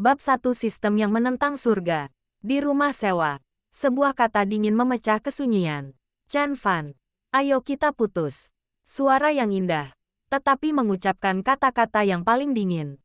Bab 1 Sistem yang menentang surga. Di rumah sewa. Sebuah kata dingin memecah kesunyian. Chen Fan. Ayo kita putus. Suara yang indah. Tetapi mengucapkan kata-kata yang paling dingin.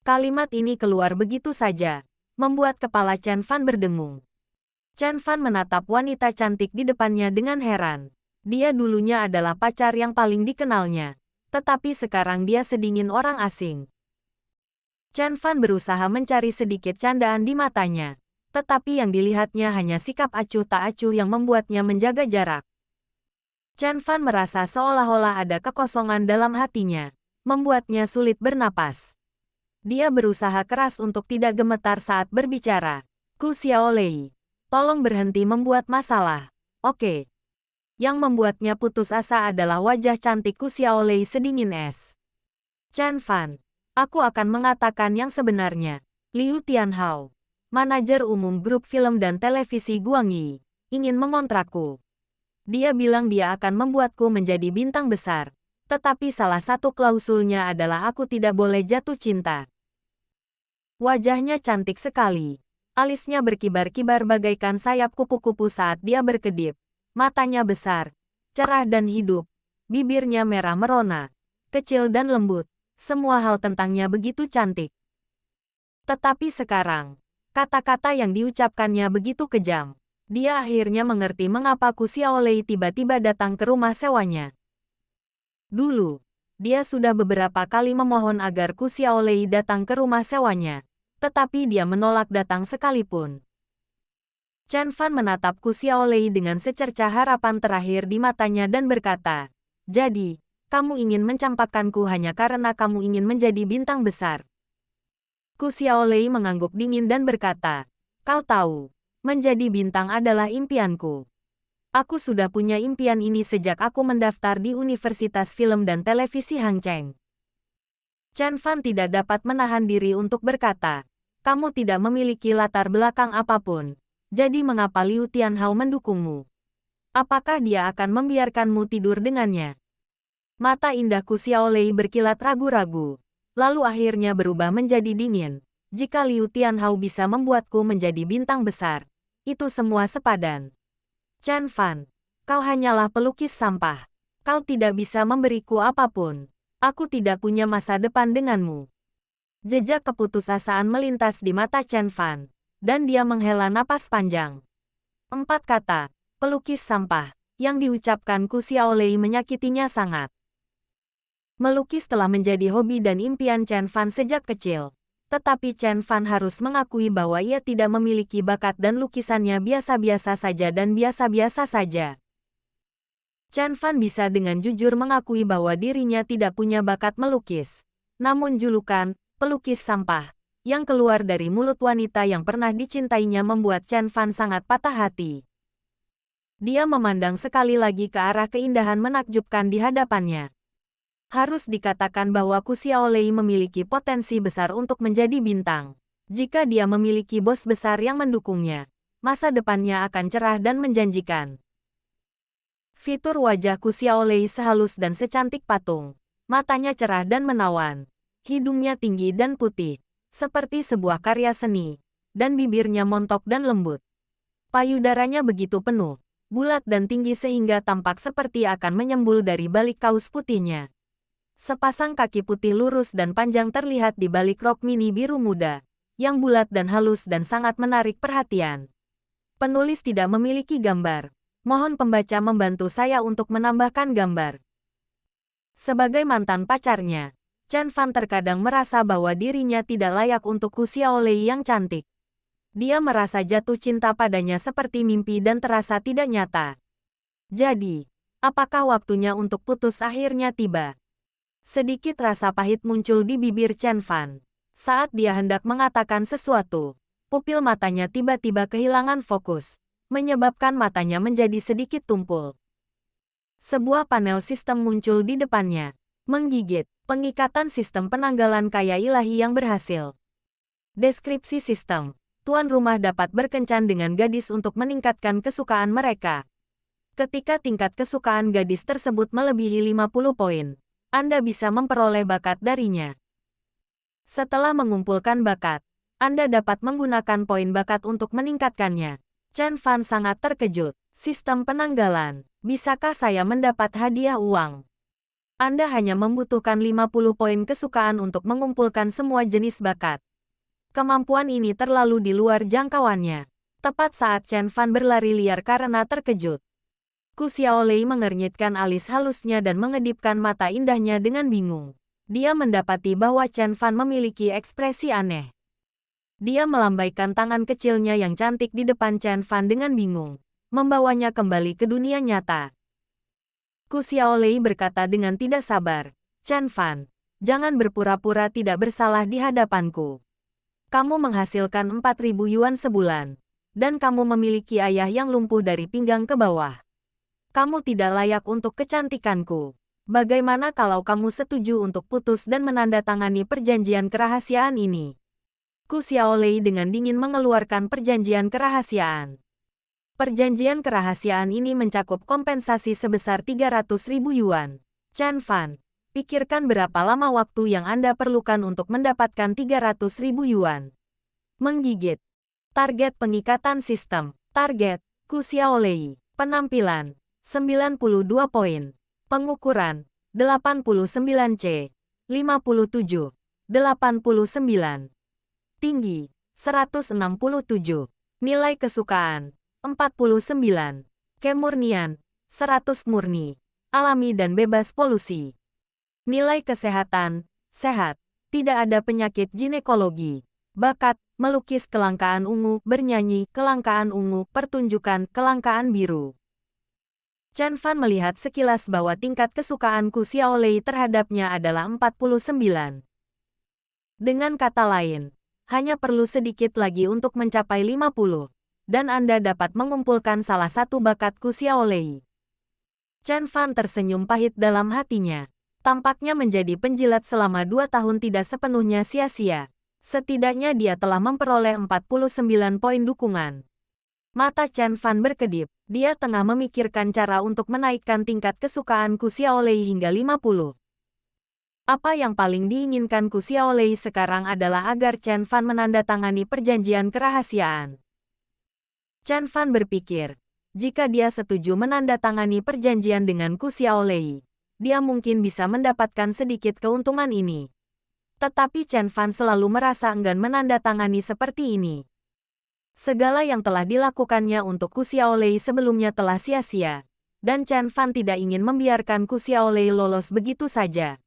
Kalimat ini keluar begitu saja. Membuat kepala Chen Fan berdengung. Chen Fan menatap wanita cantik di depannya dengan heran. Dia dulunya adalah pacar yang paling dikenalnya. Tetapi sekarang dia sedingin orang asing. Chen Fan berusaha mencari sedikit candaan di matanya. Tetapi yang dilihatnya hanya sikap acuh tak acuh yang membuatnya menjaga jarak. Chen Fan merasa seolah-olah ada kekosongan dalam hatinya, membuatnya sulit bernapas. Dia berusaha keras untuk tidak gemetar saat berbicara. Ku Xiaolei, tolong berhenti membuat masalah. Oke. Yang membuatnya putus asa adalah wajah cantik Ku Xiaolei sedingin es. Chen Fan, aku akan mengatakan yang sebenarnya. Liu Tianhao, manajer umum grup film dan televisi Guangyi, ingin mengontrakku. Dia bilang dia akan membuatku menjadi bintang besar. Tetapi salah satu klausulnya adalah aku tidak boleh jatuh cinta. Wajahnya cantik sekali. Alisnya berkibar-kibar bagaikan sayap kupu-kupu saat dia berkedip. Matanya besar, cerah dan hidup. Bibirnya merah merona, kecil dan lembut. Semua hal tentangnya begitu cantik. Tetapi sekarang, kata-kata yang diucapkannya begitu kejam. Dia akhirnya mengerti mengapa Ku Xiaolei tiba-tiba datang ke rumah sewanya. Dulu, dia sudah beberapa kali memohon agar Ku Xiaolei datang ke rumah sewanya. Tetapi dia menolak datang sekalipun. Chen Fan menatap Ku Xiaolei dengan secercah harapan terakhir di matanya dan berkata, "Jadi, kamu ingin mencampakkanku hanya karena kamu ingin menjadi bintang besar." Ku Xiaolei mengangguk dingin dan berkata, "Kau tahu, menjadi bintang adalah impianku. Aku sudah punya impian ini sejak aku mendaftar di Universitas Film dan Televisi Hang Cheng." Chen Fan tidak dapat menahan diri untuk berkata, "Kamu tidak memiliki latar belakang apapun. Jadi mengapa Liu Tianhao mendukungmu? Apakah dia akan membiarkanmu tidur dengannya?" Mata indah Ku Xiaolei berkilat ragu-ragu. Lalu akhirnya berubah menjadi dingin. Jika Liu Tianhao bisa membuatku menjadi bintang besar, itu semua sepadan. Chen Fan, kau hanyalah pelukis sampah. Kau tidak bisa memberiku apapun. Aku tidak punya masa depan denganmu. Jejak keputusasaan melintas di mata Chen Fan, dan dia menghela napas panjang. 4 kata, pelukis sampah, yang diucapkan Ku Xiaolei menyakitinya sangat. Melukis telah menjadi hobi dan impian Chen Fan sejak kecil. Tetapi Chen Fan harus mengakui bahwa ia tidak memiliki bakat dan lukisannya biasa-biasa saja dan biasa-biasa saja. Chen Fan bisa dengan jujur mengakui bahwa dirinya tidak punya bakat melukis. Namun julukan, pelukis sampah, yang keluar dari mulut wanita yang pernah dicintainya membuat Chen Fan sangat patah hati. Dia memandang sekali lagi ke arah keindahan menakjubkan di hadapannya. Harus dikatakan bahwa Ku Xiaolei memiliki potensi besar untuk menjadi bintang. Jika dia memiliki bos besar yang mendukungnya, masa depannya akan cerah dan menjanjikan. Fitur wajah Ku Xiaolei sehalus dan secantik patung. Matanya cerah dan menawan. Hidungnya tinggi dan putih, seperti sebuah karya seni, dan bibirnya montok dan lembut. Payudaranya begitu penuh, bulat dan tinggi sehingga tampak seperti akan menyembul dari balik kaus putihnya. Sepasang kaki putih lurus dan panjang terlihat di balik rok mini biru muda, yang bulat dan halus dan sangat menarik perhatian. Penulis tidak memiliki gambar. Mohon pembaca membantu saya untuk menambahkan gambar. Sebagai mantan pacarnya, Chen Fan terkadang merasa bahwa dirinya tidak layak untuk Ku Xiaolei yang cantik. Dia merasa jatuh cinta padanya seperti mimpi dan terasa tidak nyata. Jadi, apakah waktunya untuk putus akhirnya tiba? Sedikit rasa pahit muncul di bibir Chen Fan. Saat dia hendak mengatakan sesuatu, pupil matanya tiba-tiba kehilangan fokus, menyebabkan matanya menjadi sedikit tumpul. Sebuah panel sistem muncul di depannya, menggigit, pengikatan sistem penanggalan kaya ilahi yang berhasil. Deskripsi sistem, tuan rumah dapat berkencan dengan gadis untuk meningkatkan kesukaan mereka. Ketika tingkat kesukaan gadis tersebut melebihi 50 poin, Anda bisa memperoleh bakat darinya. Setelah mengumpulkan bakat, Anda dapat menggunakan poin bakat untuk meningkatkannya. Chen Fan sangat terkejut. Sistem penanggalan. Bisakah saya mendapat hadiah uang? Anda hanya membutuhkan 50 poin kesukaan untuk mengumpulkan semua jenis bakat. Kemampuan ini terlalu di luar jangkauannya. Tepat saat Chen Fan berlari liar karena terkejut, Ku Xiaolei mengernyitkan alis halusnya dan mengedipkan mata indahnya dengan bingung. Dia mendapati bahwa Chen Fan memiliki ekspresi aneh. Dia melambaikan tangan kecilnya yang cantik di depan Chen Fan dengan bingung, membawanya kembali ke dunia nyata. Ku Xiaolei berkata dengan tidak sabar, "Chen Fan, jangan berpura-pura tidak bersalah di hadapanku. Kamu menghasilkan 4.000 yuan sebulan, dan kamu memiliki ayah yang lumpuh dari pinggang ke bawah. Kamu tidak layak untuk kecantikanku. Bagaimana kalau kamu setuju untuk putus dan menandatangani perjanjian kerahasiaan ini?" Ku Xiaolei dengan dingin mengeluarkan perjanjian kerahasiaan. Perjanjian kerahasiaan ini mencakup kompensasi sebesar 300.000 yuan. Chen Fan, pikirkan berapa lama waktu yang Anda perlukan untuk mendapatkan 300.000 yuan. Menggigit. Target pengikatan sistem. Target, Ku Xiaolei. Penampilan, 92 poin. Pengukuran, 89C. 57. 89. Tinggi, 167. Nilai kesukaan, 49. Kemurnian, 100 murni. Alami dan bebas polusi. Nilai kesehatan, sehat. Tidak ada penyakit ginekologi. Bakat, melukis kelangkaan ungu, bernyanyi, kelangkaan ungu, pertunjukan, kelangkaan biru. Chen Fan melihat sekilas bahwa tingkat kesukaan Ku Xiaolei terhadapnya adalah 49. Dengan kata lain, hanya perlu sedikit lagi untuk mencapai 50, dan Anda dapat mengumpulkan salah satu bakat Ku Xiaolei. Chen Fan tersenyum pahit dalam hatinya. Tampaknya menjadi penjilat selama 2 tahun tidak sepenuhnya sia-sia. Setidaknya dia telah memperoleh 49 poin dukungan. Mata Chen Fan berkedip. Dia tengah memikirkan cara untuk menaikkan tingkat kesukaan Ku Xiaolei hingga 50. Apa yang paling diinginkan Ku Xiaolei sekarang adalah agar Chen Fan menandatangani perjanjian kerahasiaan. Chen Fan berpikir, jika dia setuju menandatangani perjanjian dengan Ku Xiaolei, dia mungkin bisa mendapatkan sedikit keuntungan ini. Tetapi Chen Fan selalu merasa enggan menandatangani seperti ini. Segala yang telah dilakukannya untuk Ku Xiaolei sebelumnya telah sia-sia, dan Chen Fan tidak ingin membiarkan Ku Xiaolei lolos begitu saja.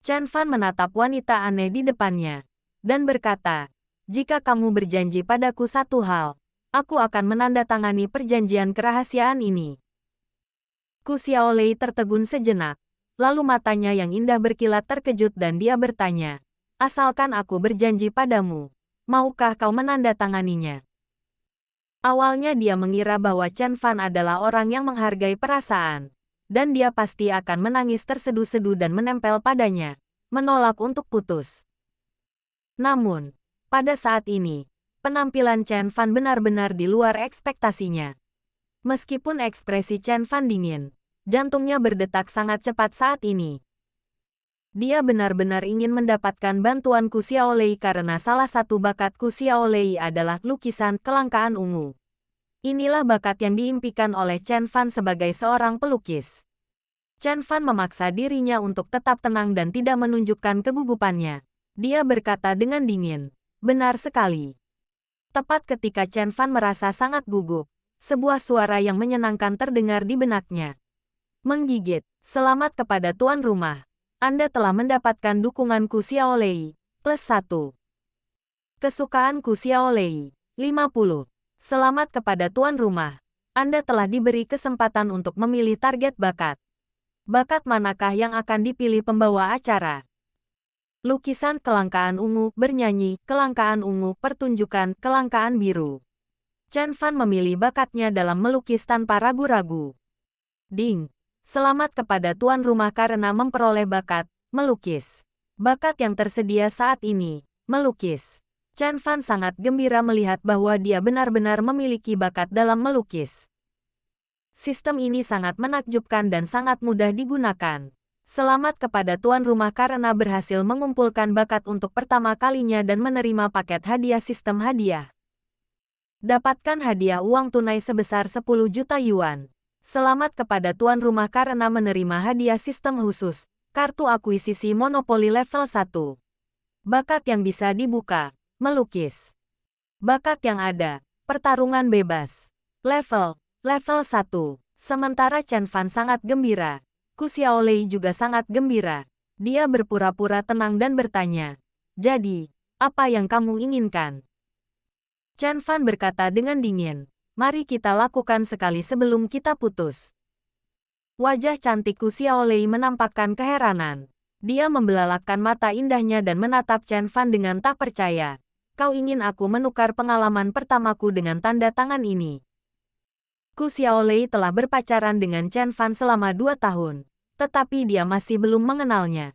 Chen Fan menatap wanita aneh di depannya, dan berkata, "Jika kamu berjanji padaku satu hal, aku akan menandatangani perjanjian kerahasiaan ini." Ku Xiaolei tertegun sejenak, lalu matanya yang indah berkilat terkejut dan dia bertanya, "Asalkan aku berjanji padamu, maukah kau menandatanganinya?" Awalnya dia mengira bahwa Chen Fan adalah orang yang menghargai perasaan, dan dia pasti akan menangis terseduh-seduh dan menempel padanya, menolak untuk putus. Namun, pada saat ini, penampilan Chen Fan benar-benar di luar ekspektasinya. Meskipun ekspresi Chen Fan dingin, jantungnya berdetak sangat cepat saat ini. Dia benar-benar ingin mendapatkan bantuan Ku Xiaolei karena salah satu bakat Ku Xiaolei adalah lukisan kelangkaan ungu. Inilah bakat yang diimpikan oleh Chen Fan sebagai seorang pelukis. Chen Fan memaksa dirinya untuk tetap tenang dan tidak menunjukkan kegugupannya. Dia berkata dengan dingin, "Benar sekali." Tepat ketika Chen Fan merasa sangat gugup, sebuah suara yang menyenangkan terdengar di benaknya. Menggigit, "Selamat kepada tuan rumah. Anda telah mendapatkan dukungan Ku Xiaolei, +1. Kesukaan Ku Xiaolei, 50. Selamat kepada tuan rumah. Anda telah diberi kesempatan untuk memilih target bakat. Bakat manakah yang akan dipilih pembawa acara? Lukisan kelangkaan ungu, bernyanyi, kelangkaan ungu, pertunjukan, kelangkaan biru. Chen Fan memilih bakatnya dalam melukis tanpa ragu-ragu. Ding! Selamat kepada tuan rumah karena memperoleh bakat, melukis. Bakat yang tersedia saat ini, melukis. Chen Fan sangat gembira melihat bahwa dia benar-benar memiliki bakat dalam melukis. Sistem ini sangat menakjubkan dan sangat mudah digunakan. Selamat kepada tuan rumah karena berhasil mengumpulkan bakat untuk pertama kalinya dan menerima paket hadiah sistem hadiah. Dapatkan hadiah uang tunai sebesar 10 juta yuan. Selamat kepada tuan rumah karena menerima hadiah sistem khusus, kartu akuisisi monopoli level 1. Bakat yang bisa dibuka, melukis. Bakat yang ada, pertarungan bebas. Level 1. Sementara Chen Fan sangat gembira, Ku Xiaolei juga sangat gembira. Dia berpura-pura tenang dan bertanya, "Jadi, apa yang kamu inginkan?" Chen Fan berkata dengan dingin, "Mari kita lakukan sekali sebelum kita putus." Wajah cantik Ku Xiaolei menampakkan keheranan. Dia membelalakkan mata indahnya dan menatap Chen Fan dengan tak percaya. "Kau ingin aku menukar pengalaman pertamaku dengan tanda tangan ini?" Ku Xiaolei telah berpacaran dengan Chen Fan selama 2 tahun, tetapi dia masih belum mengenalnya.